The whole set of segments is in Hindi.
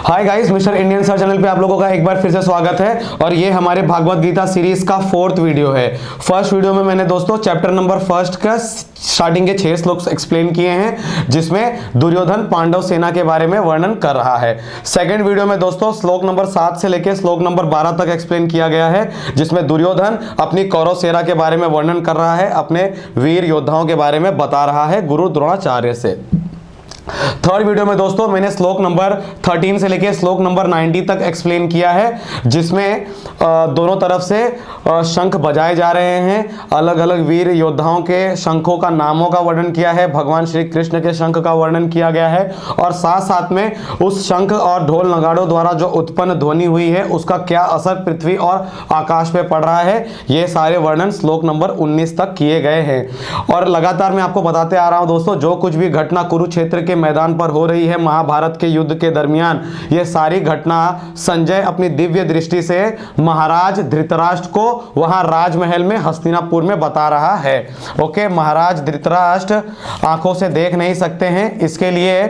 Hi guys, mister Indian sir channel पे आप लोगों का एक बार फिर से स्वागत है। और ये हमारे भागवत गीता सीरीज का 4th वीडियो है। फर्स्ट वीडियो में मैंने दोस्तों चैप्टर नंबर 1 का स्टार्टिंग के 6 श्लोक एक्सप्लेन किए हैं, जिसमें दुर्योधन पांडव सेना के बारे में वर्णन कर रहा है। सेकंड वीडियो में दोस्तों श्लोक नंबर 7 से लेकर श्लोक नंबर 12 तक एक्सप्लेन किया गया है, जिसमें दुर्योधन अपनी कौरव सेना के बारे में वर्णन कर रहा है, अपने वीर योद्धाओं के बारे में बता रहा है गुरु द्रोणाचार्य से। थर्ड वीडियो में दोस्तों मैंने श्लोक नंबर 13 से लेकर श्लोक नंबर 90 तक एक्सप्लेन किया है, जिसमें दोनों तरफ से शंख बजाए जा रहे हैं। अलग अलग वीर योद्धाओं के शंखों का नामों का वर्णन किया है, भगवान श्री कृष्ण के शंख का वर्णन किया गया है, और साथ साथ में उस शंख और ढोल नगाड़ों द्वारा जो उत्पन्न ध्वनि हुई है उसका क्या असर पृथ्वी और आकाश पे पड़ रहा है, ये सारे वर्णन श्लोक नंबर 19 तक किए गए हैं। और लगातार मैं आपको बताते आ रहा हूं दोस्तों, जो कुछ भी घटना कुरुक्षेत्र के मैदान पर हो रही है महाभारत के युद्ध के दरमियान, ये सारी घटना संजय अपनी दिव्य दृष्टि से महाराज धृतराष्ट्र को वहां राजमहल में हस्तिनापुर में बता रहा है। ओके, महाराज धृतराष्ट्र आंखों से देख नहीं सकते हैं, इसके लिए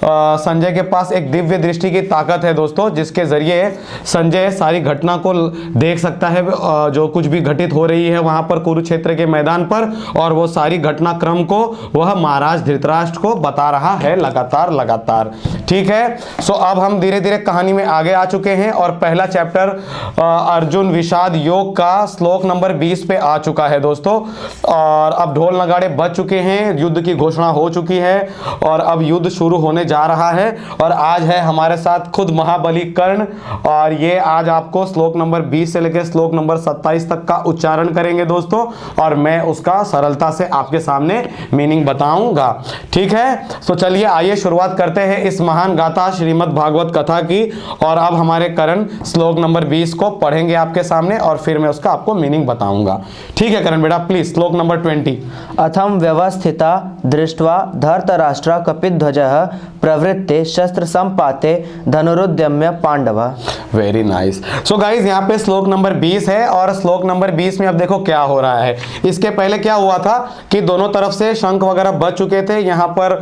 संजय के पास एक दिव्य दृष्टि की ताकत है दोस्तों, जिसके जरिए संजय सारी घटना को देख सकता है, जो कुछ भी घटित हो रही है वहां पर कुरुक्षेत्र के मैदान पर, और वो सारी घटनाक्रम को वह महाराज धृतराष्ट्र को बता रहा है लगातार। ठीक है, सो अब हम धीरे धीरे कहानी में आगे आ चुके हैं, और पहला चैप्टर अर्जुन विषाद योग का श्लोक नंबर 20 पे आ चुका है दोस्तों। और अब ढोल नगाड़े बज चुके हैं, युद्ध की घोषणा हो चुकी है, और अब युद्ध शुरू होने जा रहा है। और आज है हमारे साथ खुद महाबली कर्ण, और ये आज आपको श्लोक नंबर 20 से लेकर श्लोक नंबर 27 तक का उच्चारण करेंगे दोस्तों, और मैं उसका सरलता से आपके सामने मीनिंग बताऊंगा। ठीक है, तो चलिए आइए शुरुआत करते हैं इस महान गाथा श्रीमद् भागवत कथा की। और अब हमारे करण श्लोक नंबर 20 को पढ़ेंगे आपके सामने, और फिर मैं उसका आपको मीनिंग बताऊंगा। ठीक है करण बेटा, प्लीज श्लोक नंबर 20। अथम व्यवस्थिता दृष्ट्वा धर्तराष्ट्र कपिध्वजः प्रवृत्ते शस्त्र संपाते धनुरुद्यम्य पांडव। Very nice. सो गाइज, यहाँ पे श्लोक नंबर 20 है, और श्लोक नंबर 20 में अब देखो क्या हो रहा है। इसके पहले क्या हुआ था कि दोनों तरफ से शंख वगैरह बज चुके थे। यहाँ पर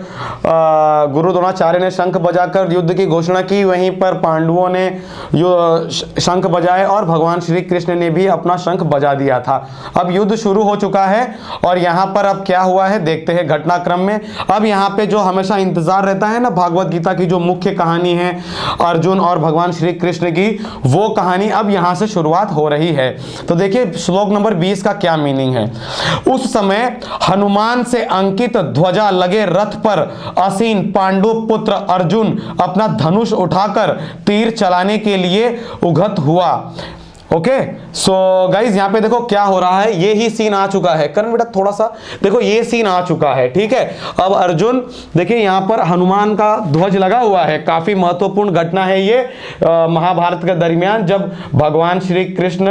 गुरु द्रोणाचार्य ने शंख बजाकर युद्ध की घोषणा की, वहीं पर पांडवों ने शंख बजाए, और भगवान श्री कृष्ण ने भी अपना शंख बजा दिया था। अब युद्ध शुरू हो चुका है, और यहाँ पर अब क्या हुआ है देखते हैं घटनाक्रम में। अब यहाँ पे जो हमेशा इंतजार रहता है ना भागवत गीता की, जो मुख्य कहानी है अर्जुन और भगवान श्री कृष्ण की, वो कहानी अब यहाँ से शुरुआत हो रही है। तो देखिए श्लोक नंबर 20 का क्या मीनिंग है। उस समय हनुमान से अंकित ध्वजा लगे रथ पर आसीन पांडु पुत्र अर्जुन अपना धनुष उठाकर तीर चलाने के लिए उगत हुआ। ओके, सो गाइज यहाँ पे देखो क्या हो रहा है, ये ही सीन आ चुका है। करण बेटा थोड़ा सा देखो, ये सीन आ चुका है। ठीक है, अब अर्जुन देखिए यहाँ पर हनुमान का ध्वज लगा हुआ है। काफी महत्वपूर्ण घटना है ये महाभारत के दरमियान, जब भगवान श्री कृष्ण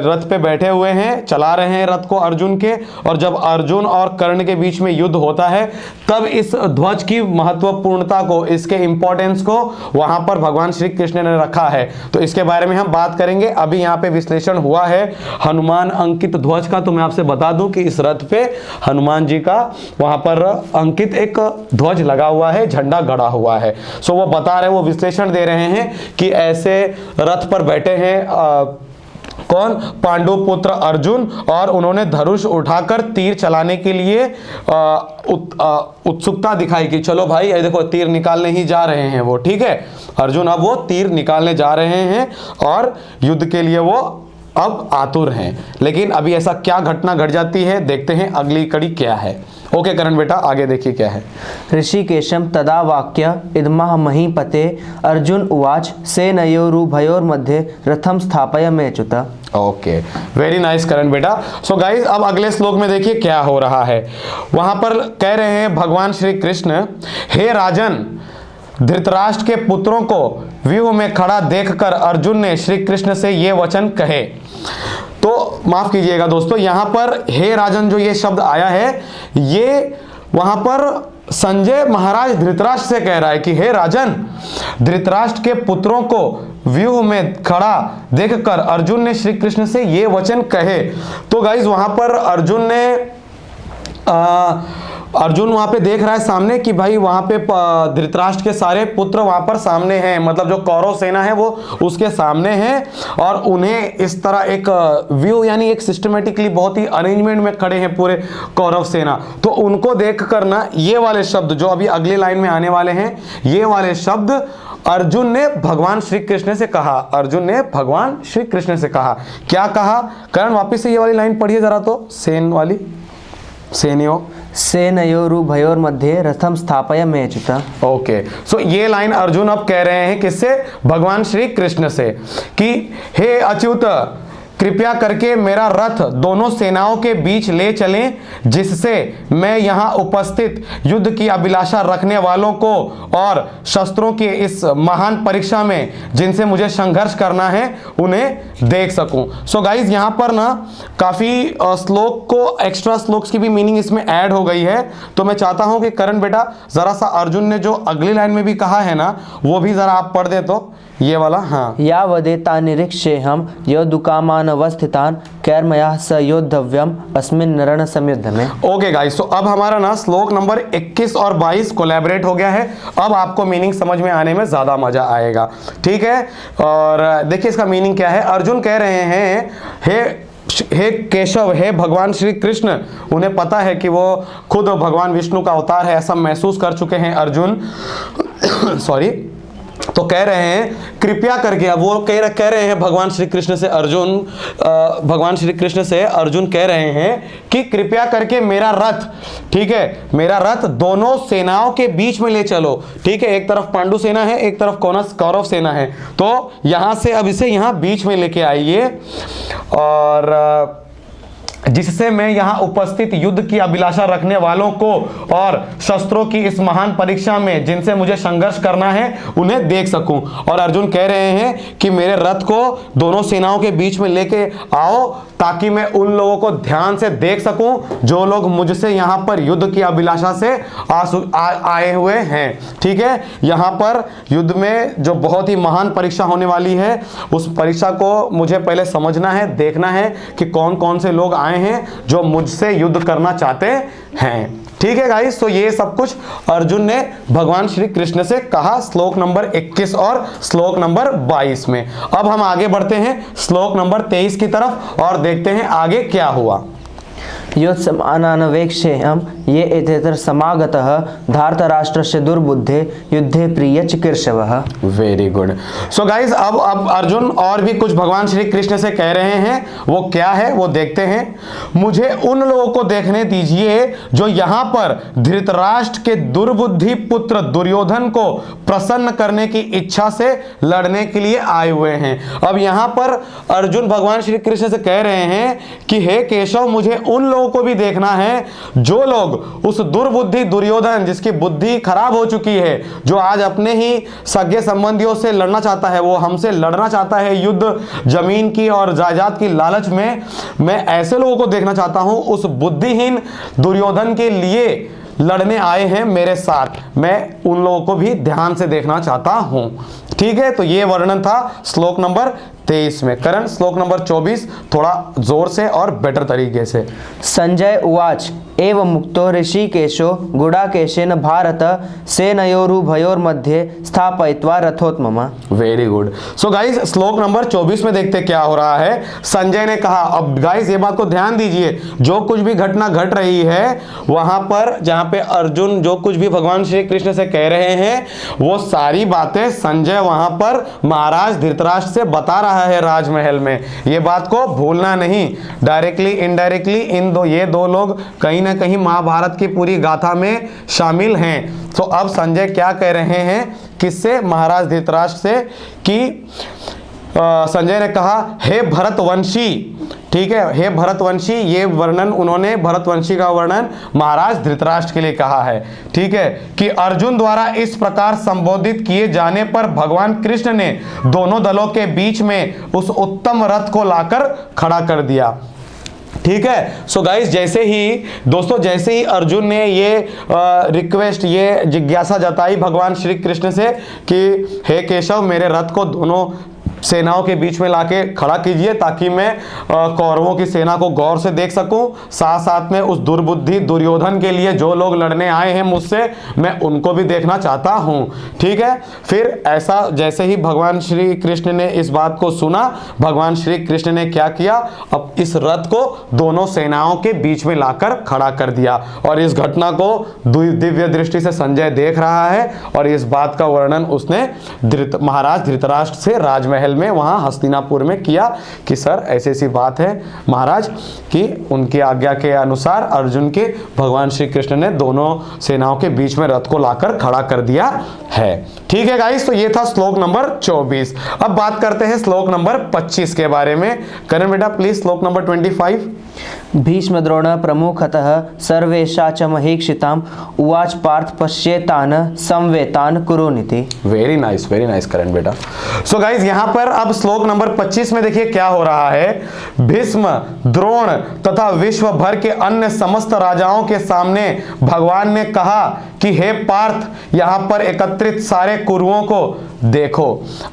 रथ पे बैठे हुए हैं, चला रहे हैं रथ को अर्जुन के, और जब अर्जुन और कर्ण के बीच में युद्ध होता है, तब इस ध्वज की महत्वपूर्णता को, इसके इंपॉर्टेंस को वहां पर भगवान श्री कृष्ण ने रखा है। तो इसके बारे में हम बात करेंगे। अभी यहाँ पे विश्लेषण हुआ है हनुमान अंकित ध्वज का, तो मैं आपसे बता दूं कि इस रथ पे हनुमान जी का वहां पर अंकित एक ध्वज लगा हुआ है, झंडा गड़ा हुआ है। सो वो बता रहे, वो विश्लेषण दे रहे हैं कि ऐसे रथ पर बैठे हैं कौन, पांडु पुत्र अर्जुन, और उन्होंने धनुष उठाकर तीर चलाने के लिए उत्सुकता दिखाई कि चलो भाई ये देखो तीर निकालने ही जा रहे हैं वो। ठीक है, अर्जुन अब वो तीर निकालने जा रहे हैं, और युद्ध के लिए वो अब आतुर हैं। लेकिन अभी ऐसा क्या घटना घट जाती है, देखते हैं अगली कड़ी क्या है। ओके करण बेटा, आगे देखिए क्या है। ऋषिकेशम तदा वाक्य इदमः महीपते अर्जुन उवाच सेनयोरुभयोर्मध्ये रथम स्थापय मेच्युत। ओके, वेरी नाइस करण बेटा। सो गाइज, अब अगले श्लोक में देखिए क्या हो रहा है। वहां पर कह रहे हैं भगवान श्री कृष्ण, हे राजन, धृतराष्ट्र के पुत्रों को व्यूह में खड़ा देखकर अर्जुन ने श्री कृष्ण से ये वचन कहे। तो माफ कीजिएगा दोस्तों, यहां पर हे राजन जो ये शब्द आया है, ये वहां पर संजय महाराज धृतराष्ट्र से कह रहा है कि हे राजन, धृतराष्ट्र के पुत्रों को व्यूह में खड़ा देखकर अर्जुन ने श्री कृष्ण से ये वचन कहे। तो गाइज वहां पर अर्जुन ने अर्जुन वहां पे देख रहा है सामने कि भाई वहां पे धृतराष्ट्र के सारे पुत्र वहां पर सामने हैं, मतलब जो कौरव सेना है वो उसके सामने है, और उन्हें इस तरह एक व्यू यानी एक सिस्टमेटिकली बहुत ही अरेंजमेंट में खड़े हैं पूरे कौरव सेना। तो उनको देख कर ना ये वाले शब्द जो अभी अगली लाइन में आने वाले हैं, ये वाले शब्द अर्जुन ने भगवान श्री कृष्ण से कहा। अर्जुन ने भगवान श्री कृष्ण से कहा। क्या कहा? करण वापिस से ये वाली लाइन पढ़िए जरा, तो सेन वाली, सेनयो सेनयोरुभयोर्मध्ये रथम स्थापय मेच्युत। ओके, सो ये लाइन अर्जुन अब कह रहे हैं किससे? भगवान श्री कृष्ण से, कि हे अच्युत कृपया करके मेरा रथ दोनों सेनाओं के बीच ले चलें, जिससे मैं यहाँ उपस्थित युद्ध की अभिलाषा रखने वालों को और शस्त्रों की इस महान परीक्षा में जिनसे मुझे संघर्ष करना है उन्हें देख सकूं। सो गाइज यहाँ पर ना काफी श्लोक को, एक्स्ट्रा श्लोक्स की भी मीनिंग इसमें ऐड हो गई है। तो मैं चाहता हूं कि करण बेटा जरा सा अर्जुन ने जो अगली लाइन में भी कहा है ना वो भी जरा आप पढ़ दे, तो ये वाला। हाँ, यावदेता निरीक्षेऽहं योद्धुकामानवस्थितान् कैर्मया स योद्धव्यम् अस्मिन् रण संयुद्ध में। ओके गाइस, तो अब हमारा ना श्लोक नंबर 21 और 22 कोलैबोरेट हो गया है। अब आपको मीनिंग समझ में आने में ज्यादा मजा आएगा, ठीक है। और देखिए इसका मीनिंग क्या है। अर्जुन कह रहे हैं हे केशव, हे भगवान श्री कृष्ण, उन्हें पता है कि वो खुद भगवान विष्णु का अवतार है, ऐसा महसूस कर चुके हैं अर्जुन सॉरी। तो कह रहे हैं कृपया करके, अब वो कह रहे हैं भगवान श्री कृष्ण से अर्जुन, भगवान श्री कृष्ण से अर्जुन कह रहे हैं कि कृपया करके मेरा रथ, ठीक है, मेरा रथ दोनों सेनाओं के बीच में ले चलो, ठीक है। एक तरफ पांडु सेना है, एक तरफ कौरव सेना है, तो यहां से अब इसे यहां बीच में लेके आइए, और जिससे मैं यहाँ उपस्थित युद्ध की अभिलाषा रखने वालों को और शस्त्रों की इस महान परीक्षा में जिनसे मुझे संघर्ष करना है उन्हें देख सकूं। और अर्जुन कह रहे हैं कि मेरे रथ को दोनों सेनाओं के बीच में लेके आओ, ताकि मैं उन लोगों को ध्यान से देख सकूं जो लोग मुझसे यहाँ पर युद्ध की अभिलाषा से आए हुए हैं, ठीक है। यहाँ पर युद्ध में जो बहुत ही महान परीक्षा होने वाली है, उस परीक्षा को मुझे पहले समझना है, देखना है कि कौन कौन से लोग आए हैं जो मुझसे युद्ध करना चाहते हैं, ठीक है गाइस। तो ये सब कुछ अर्जुन ने भगवान श्री कृष्ण से कहा श्लोक नंबर 21 और श्लोक नंबर 22 में। अब हम आगे बढ़ते हैं श्लोक नंबर 23 की तरफ और देखते हैं आगे क्या हुआ। योत्समानानवेक्षेऽहं ये एतेतर समागतः धार्तराष्ट्रस्य दुर्बुद्धे युद्धे प्रिय चिकीर्षवः। Very good. सो गाइस, अब अर्जुन और भी कुछ भगवान श्री कृष्ण से कह रहे हैं, वो क्या है वो देखते हैं। मुझे उन लोगों को देखने दीजिए जो यहाँ पर धृतराष्ट्र के दुर्बुद्धि पुत्र दुर्योधन को प्रसन्न करने की इच्छा से लड़ने के लिए आए हुए हैं। अब यहाँ पर अर्जुन भगवान श्री कृष्ण से कह रहे हैं कि हे केशव, मुझे उन लोगों को भी देखना है जो लोग उस दुर्बुद्धि दुर्योधन, जिसकी बुद्धि खराब हो चुकी है, जो आज अपने ही सगे संबंधियों से लड़ना चाहता है, वो हमसे लड़ना चाहता है युद्ध जमीन की और जायदाद की लालच में, मैं ऐसे लोगों को देखना चाहता हूं। उस बुद्धिहीन दुर्योधन के लिए लड़ने आए हैं मेरे साथ, मैं उन लोगों को भी ध्यान से देखना चाहता हूं, ठीक है। तो ये वर्णन था श्लोक नंबर 23 में। करण श्लोक नंबर 24 थोड़ा जोर से और बेटर तरीके से। संजय उवाच एवं मुक्तो ऋषिकेशो गुडाकेशेन भारत सेनयोरुभयोर्मध्ये स्थापयित्वा रथोत्तमम्। Very good. सो गाइस, श्लोक नंबर 24 में देखते क्या हो रहा है। संजय ने कहा, अब गाइस ये बात को ध्यान दीजिए, जो कुछ भी घटना घट रही है वहां पर, जहां पे अर्जुन जो कुछ भी भगवान श्री कृष्ण से कह रहे हैं, वो सारी बातें संजय वहां पर महाराज धृतराष्ट्र से बता रहा है राजमहल में। ये बात को भूलना नहीं। डायरेक्टली इनडायरेक्टली ये दो लोग कहीं ना कहीं महाभारत की पूरी गाथा में शामिल हैं। तो अब संजय क्या कह रहे हैं किससे? महाराज धृतराष्ट्र से, कि संजय ने कहा, हे भरतवंशी, ठीक है, हे भरतवंशी। ये वर्णन उन्होंने, भरतवंशी का वर्णन महाराज धृतराष्ट्र के लिए कहा है, ठीक है, कि अर्जुन द्वारा इस प्रकार संबोधित किए जाने पर भगवान कृष्ण ने दोनों दलों के बीच में उस उत्तम रथ को लाकर खड़ा कर दिया, ठीक है। सो गाइस, जैसे ही दोस्तों, जैसे ही अर्जुन ने ये रिक्वेस्ट, ये जिज्ञासा जताई भगवान श्री कृष्ण से कि हे केशव, मेरे रथ को दोनों सेनाओं के बीच में लाके खड़ा कीजिए ताकि मैं कौरवों की सेना को गौर से देख सकूं, साथ साथ में उस दुर्बुद्धि दुर्योधन के लिए जो लोग लड़ने आए हैं मुझसे, मैं उनको भी देखना चाहता हूं। ठीक है, फिर ऐसा जैसे ही भगवान श्री कृष्ण ने इस बात को सुना, भगवान श्री कृष्ण ने क्या किया, अब इस रथ को दोनों सेनाओं के बीच में लाकर खड़ा कर दिया। और इस घटना को दिव्य दृष्टि से संजय देख रहा है और इस बात का वर्णन उसने महाराज धृतराष्ट्र से राजमहल में वहां हस्तिनापुर में किया कि सर ऐसी ऐसी बात है महाराज, कि उनकी आज्ञा के अनुसार अर्जुन के भगवान श्री कृष्ण ने दोनों सेनाओं के बीच में रथ को लाकर खड़ा कर दिया है। ठीक है गाइस, तो ये था श्लोक नंबर 24। अब बात करते हैं श्लोक नंबर 25 के बारे में। करण बेटा प्लीज श्लोक नंबर 25। भीष्म द्रोण प्रमुखतः सर्वेषा च महीक्षिताम् उवाच पार्थ पश्येतान् संवेतान् कुरुनिति। वेरी नाइस करण बेटा। सो गाइस यहाँ पर अब श्लोक नंबर 25 में देखिए क्या हो रहा है। भीष्म, द्रोण तथा विश्व भर के अन्य समस्त राजाओं के सामने भगवान ने कहा कि हे पार्थ, यहाँ पर एकत्रित सारे कुरुओं को देखो।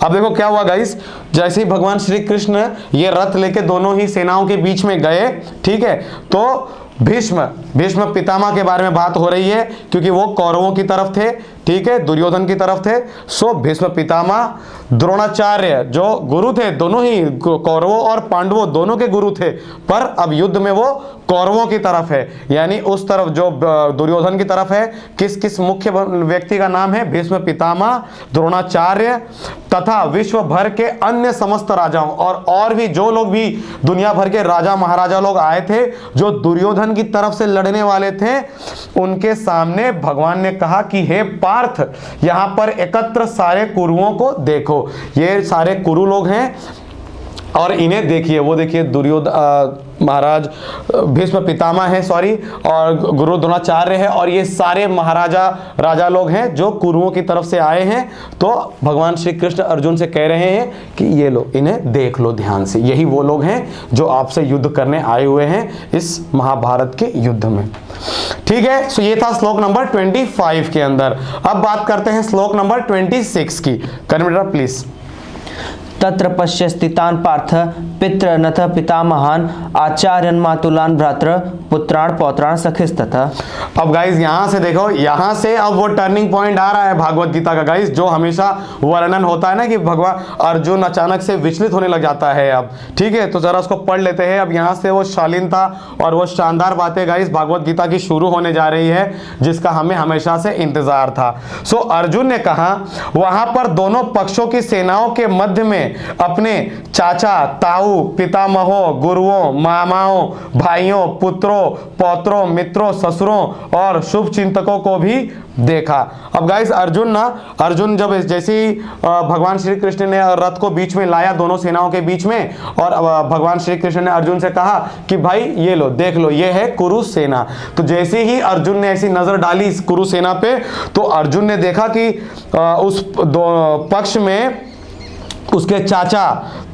अब देखो क्या हुआ गाइस, जैसे ही भगवान श्री कृष्ण ये रथ लेके दोनों ही सेनाओं के बीच में गए, ठीक है, तो भीष्म पितामह के बारे में बात हो रही है क्योंकि वो कौरवों की तरफ थे, ठीक है, दुर्योधन की तरफ थे। सो भीष्म पितामह, द्रोणाचार्य जो गुरु थे, दोनों ही कौरवों और पांडवों दोनों के गुरु थे, पर अब युद्ध में वो कौरवों की तरफ है, यानी उस तरफ जो दुर्योधन की तरफ है। किस मुख्य व्यक्ति का नाम है? भीष्म पितामह, द्रोणाचार्य तथा विश्व भर के अन्य समस्त राजाओं और भी जो लोग भी दुनिया भर के राजा महाराजा लोग आए थे जो दुर्योधन की तरफ से लड़ने वाले थे, उनके सामने भगवान ने कहा कि हे पार्थ, यहां पर एकत्र सारे कुरुओं को देखो। ये सारे कुरु लोग हैं और इन्हें देखिए, वो देखिए दुर्योधन महाराज भीष्म पितामह है, सॉरी, और गुरु द्रोणाचार्य है, और ये सारे महाराजा राजा लोग हैं जो कुरुओं की तरफ से आए हैं। तो भगवान श्री कृष्ण अर्जुन से कह रहे हैं कि ये लो, इन्हें देख लो ध्यान से, यही वो लोग हैं जो आपसे युद्ध करने आए हुए हैं इस महाभारत के युद्ध में। ठीक है, सो ये था श्लोक नंबर 25 के अंदर। अब बात करते हैं श्लोक नंबर 26 की। Converter please. तत्र पश्य स्थितान् पार्थ पितृनथ पितामहान् आचार्यन् मातुलान् भ्रातृ पुत्रान् पौत्रान् सखिस्ततः। अब गाइस यहां से देखो, यहां से अब वो टर्निंग पॉइंट आ रहा है भागवत गीता का गाइस, जो हमेशा वर्णन होता है ना कि भगवान अर्जुन अचानक से विचलित होने लग जाता है। अब ठीक है, तो जरा उसको पढ़ लेते हैं। अब यहां से वो शालीनता और वो शानदार बातें गाइस भागवत गीता की शुरू होने जा रही है, जिसका हमें हमेशा से इंतजार था। सो अर्जुन ने कहा, वहां पर दोनों पक्षों की सेनाओं के मध्य में अपने चाचा, ताऊ, पितामहों, गुरुओं, मामाओं, भाइयों, पुत्रों, पौत्रों, मित्रों, ससुरों और शुभ चिंतकों को भी देखा। अब गाइस अर्जुन जब जैसे ही भगवान श्री कृष्ण ने रथ को बीच में लाया दोनों सेनाओं के बीच में, और भगवान श्री कृष्ण ने अर्जुन से कहा कि भाई ये लो, देख लो, ये है कुरु सेना। तो जैसे ही अर्जुन ने ऐसी नजर डाली इस कुरु सेना पे, तो अर्जुन ने देखा कि उस पक्ष में उसके चाचा,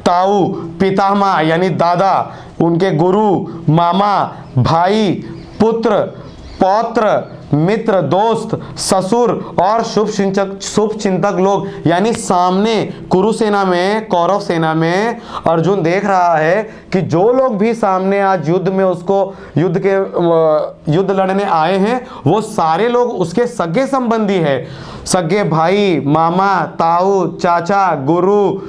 ताऊ, पितामह यानी दादा, उनके गुरु, मामा, भाई, पुत्र, पौत्र, मित्र, दोस्त, ससुर और शुभ चिंतक लोग, यानी सामने कुरु सेना में, कौरव सेना में अर्जुन देख रहा है कि जो लोग भी सामने आज युद्ध में उसको युद्ध लड़ने आए हैं, वो सारे लोग उसके सगे संबंधी है, सगे भाई, मामा, ताऊ, चाचा, गुरु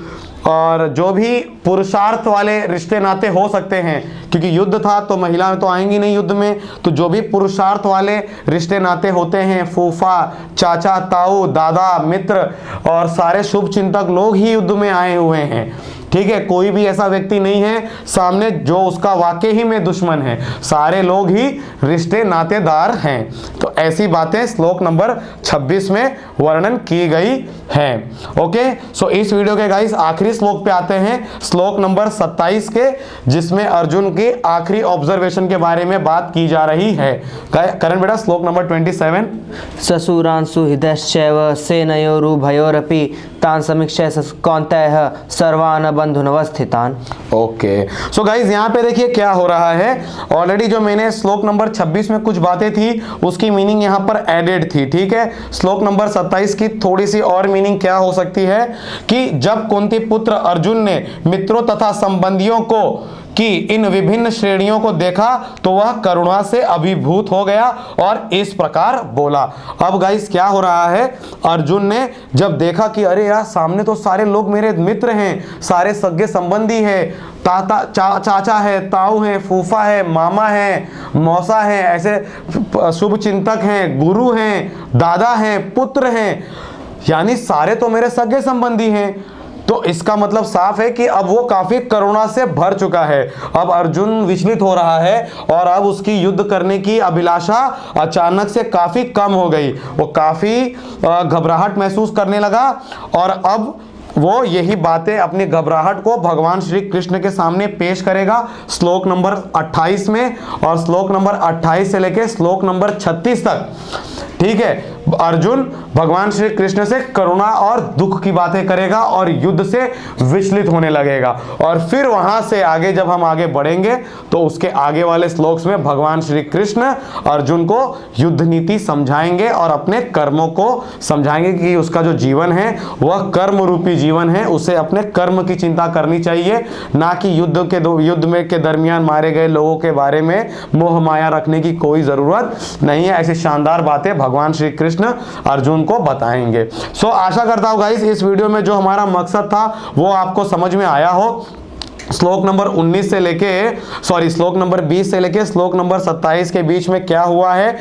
और जो भी पुरुषार्थ वाले रिश्ते नाते हो सकते हैं, क्योंकि युद्ध था तो महिलाएं तो आएंगी नहीं युद्ध में, तो जो भी पुरुषार्थ वाले रिश्ते नाते होते हैं, फूफा, चाचा, ताऊ, दादा, मित्र और सारे शुभ चिंतक लोग ही युद्ध में आए हुए हैं। ठीक है, कोई भी ऐसा व्यक्ति नहीं है सामने जो उसका वाकई ही में दुश्मन है, सारे लोग ही रिश्ते नातेदार हैं। तो ऐसी बातें श्लोक नंबर 26 में वर्णन की गई है। ओके, सो इस वीडियो के गाइस आखिरी श्लोक पे आते हैं, श्लोक नंबर 27 के, जिसमें अर्जुन के आखिरी ऑब्जर्वेशन के बारे में बात की जा रही है। करण बेटा श्लोक नंबर 27। ससुरांसु हृदयश्चैव सेनयोरुभयोरपि तान् समीक्ष्य कौन्तेयः सर्वान् बंधुनवस्थितान्। ओके, सो गाइस यहाँ पे देखिए क्या हो रहा है। ऑलरेडी जो मैंने श्लोक नंबर 26 में कुछ बातें थी उसकी मीनिंग मीनिंग यहां पर एडेड थी, ठीक है। श्लोक नंबर 27 की थोड़ी सी और मीनिंग क्या हो सकती है कि जब कुंती पुत्र अर्जुन ने मित्रों तथा संबंधियों को कि इन विभिन्न श्रेणियों को देखा तो वह करुणा से अभिभूत हो गया और इस प्रकार बोला। अब गाइस क्या हो रहा है, अर्जुन ने जब देखा कि अरे यार सामने तो सारे लोग मेरे मित्र हैं, सारे सगे संबंधी हैं, चाचा है, ताऊ है, फूफा है, मामा है, मौसा है, ऐसे शुभ चिंतक हैं, गुरु हैं, दादा हैं, पुत्र हैं, यानी सारे तो मेरे सगे संबंधी हैं। तो इसका मतलब साफ है कि अब वो काफी करुणा से भर चुका है। अब अर्जुन विचलित हो रहा है और अब उसकी युद्ध करने की अभिलाषा अचानक से काफी कम हो गई। वो काफी घबराहट महसूस करने लगा और अब वो यही बातें अपनी घबराहट को भगवान श्री कृष्ण के सामने पेश करेगा श्लोक नंबर 28 में, और श्लोक नंबर 28 से लेकर श्लोक नंबर 36 तक, ठीक है, अर्जुन भगवान श्री कृष्ण से करुणा और दुख की बातें करेगा और युद्ध से विचलित होने लगेगा। और फिर वहां से आगे जब हम आगे बढ़ेंगे तो उसके आगे वाले श्लोक्स में भगवान श्री कृष्ण अर्जुन को युद्ध नीति समझाएंगे और अपने कर्मों को समझाएंगे कि उसका जो जीवन है वह कर्म रूपी जीवन है, उसे अपने कर्म की चिंता करनी चाहिए, ना कि युद्ध में के दरमियान मारे गए लोगों के बारे में मोह माया रखने की कोई जरूरत नहीं है। ऐसी शानदार बातें भगवान श्री कृष्ण अर्जुन को बताएंगे। सो आशा करता हूं गाइस इस वीडियो में जो हमारा मकसद था वो आपको समझ में आया हो। श्लोक नंबर 19 से लेके श्लोक नंबर 20 से लेके श्लोक नंबर 27 के बीच में क्या हुआ है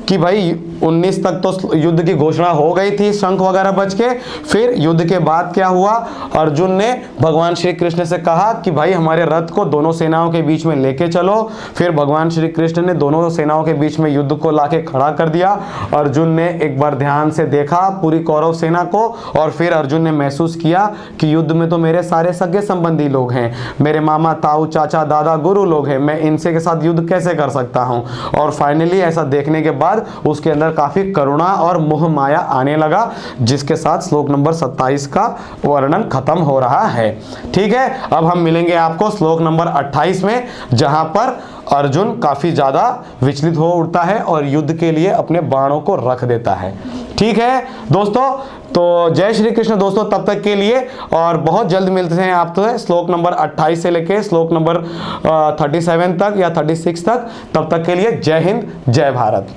कि भाई 19 तक तो युद्ध की घोषणा हो गई थी, शंख वगैरह बज के। फिर युद्ध के बाद क्या हुआ, अर्जुन ने भगवान श्री कृष्ण से कहा कि भाई हमारे रथ को दोनों सेनाओं के बीच में लेके चलो। फिर भगवान श्री कृष्ण ने दोनों सेनाओं के बीच में युद्ध को लाके खड़ा कर दिया। अर्जुन ने एक बार ध्यान से देखा पूरी कौरव सेना को और फिर अर्जुन ने महसूस किया कि युद्ध में तो मेरे सारे सगे संबंधी लोग हैं, मेरे मामा, ताऊ, चाचा, दादा, गुरु लोग हैं, मैं इनसे के साथ युद्ध कैसे कर सकता हूं। और फाइनली ऐसा देखने के बाद उसके अंदर काफी करुणा और मोह माया आने लगा, जिसके साथ श्लोक नंबर 27 का वर्णन खत्म हो रहा है। ठीक है, अब हम मिलेंगे आपको श्लोक नंबर 28 में, जहां पर अर्जुन काफी ज्यादा विचलित हो उठता है और युद्ध के लिए अपने बाणों को रख देता है। ठीक है दोस्तों, तो जय श्री कृष्ण दोस्तों तब तक के लिए, और बहुत जल्द मिलते हैं आपसे श्लोक नंबर 28 से लेके श्लोक नंबर 37 तक या 36 तक। तब तक के लिए जय हिंद, जय भारत।